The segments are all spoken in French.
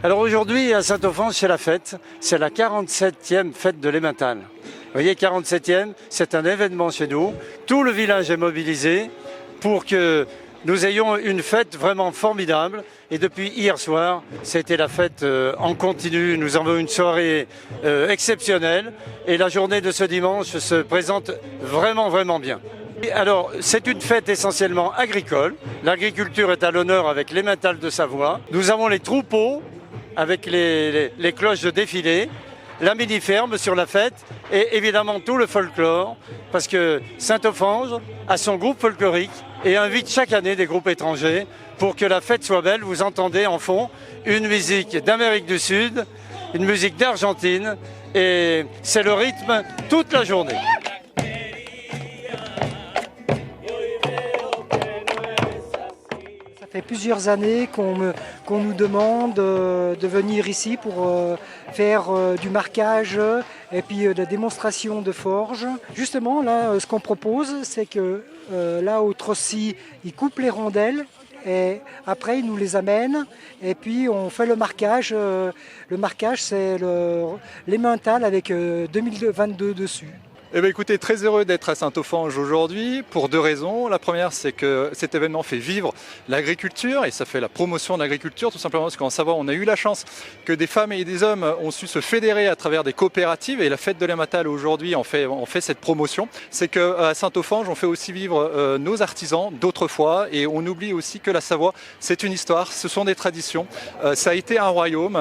Alors aujourd'hui à Saint-Offenge c'est la fête, c'est la 47e fête de l'Emmental. Vous voyez 47e, c'est un événement chez nous, tout le village est mobilisé pour que nous ayons une fête vraiment formidable et depuis hier soir, c'était la fête en continu, nous avons une soirée exceptionnelle et la journée de ce dimanche se présente vraiment bien. Alors, c'est une fête essentiellement agricole. L'agriculture est à l'honneur avec l'Emmental de Savoie. Nous avons les troupeaux avec les cloches de défilé, la mini-ferme sur la fête et évidemment tout le folklore parce que Saint-Offenge a son groupe folklorique et invite chaque année des groupes étrangers pour que la fête soit belle. Vous entendez en fond une musique d'Amérique du Sud, une musique d'Argentine et c'est le rythme toute la journée. Ça fait plusieurs années qu'on nous demande de venir ici pour faire du marquage et puis de la démonstration de forge. Justement, là, ce qu'on propose, c'est que là, au trossis, ils coupent les rondelles et après, ils nous les amènent et puis on fait le marquage. Le marquage, c'est l'Emmental avec 2022 dessus. Eh bien, écoutez, très heureux d'être à Saint-Offenge aujourd'hui pour deux raisons. La première, c'est que cet événement fait vivre l'agriculture et ça fait la promotion de l'agriculture, tout simplement parce qu'en Savoie, on a eu la chance que des femmes et des hommes ont su se fédérer à travers des coopératives et la fête de l'Emmental aujourd'hui en fait cette promotion. C'est qu'à Saint-Offenge, on fait aussi vivre nos artisans d'autrefois et on oublie aussi que la Savoie, c'est une histoire, ce sont des traditions. Ça a été un royaume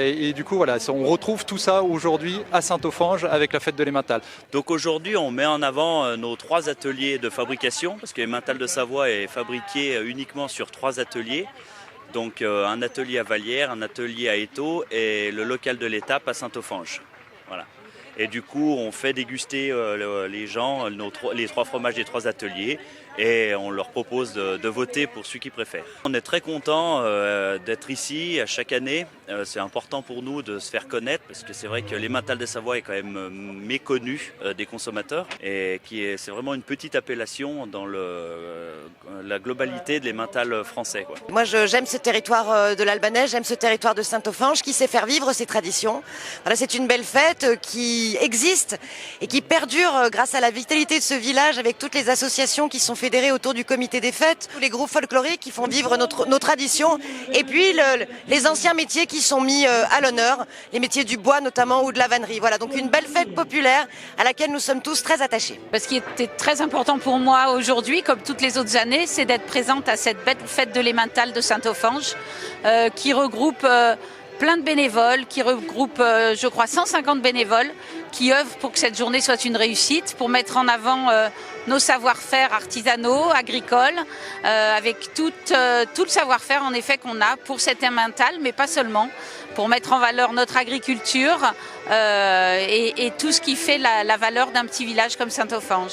et du coup, voilà, on retrouve tout ça aujourd'hui à Saint-Offenge avec la fête de l'Emmental. Donc aujourd'hui, on met en avant nos 3 ateliers de fabrication, parce que l'Emmental de Savoie est fabriqué uniquement sur 3 ateliers. Donc un atelier à Vallières, un atelier à Étaux et le local de l'étape à Saint-Offenge. Voilà. Et du coup, on fait déguster les gens les 3 fromages des 3 ateliers et on leur propose de voter pour celui qu'ils préfèrent. On est très content d'être ici à chaque année. C'est important pour nous de se faire connaître parce que c'est vrai que l'Emmental de Savoie est quand même méconnu des consommateurs et c'est vraiment une petite appellation dans la globalité de l'Emmental français, quoi. Moi, j'aime ce territoire de l'Albanais, j'aime ce territoire de Saint-Offenge qui sait faire vivre ses traditions. Voilà, c'est une belle fête qui existe et qui perdure grâce à la vitalité de ce village avec toutes les associations qui sont fédérées autour du comité des fêtes, tous les groupes folkloriques qui font vivre nos traditions et puis les anciens métiers qui sont mis à l'honneur, les métiers du bois notamment ou de la vannerie. Voilà, donc une belle fête populaire à laquelle nous sommes tous très attachés. Ce qui était très important pour moi aujourd'hui, comme toutes les autres années, c'est d'être présente à cette belle fête de l'Emmental de Saint-Offenge qui regroupe plein de bénévoles, qui regroupe, je crois, 150 bénévoles qui œuvrent pour que cette journée soit une réussite, pour mettre en avant nos savoir-faire artisanaux, agricoles, avec tout le savoir-faire en effet qu'on a pour cet Emmental, mais pas seulement, pour mettre en valeur notre agriculture et tout ce qui fait la valeur d'un petit village comme Saint-Offenge.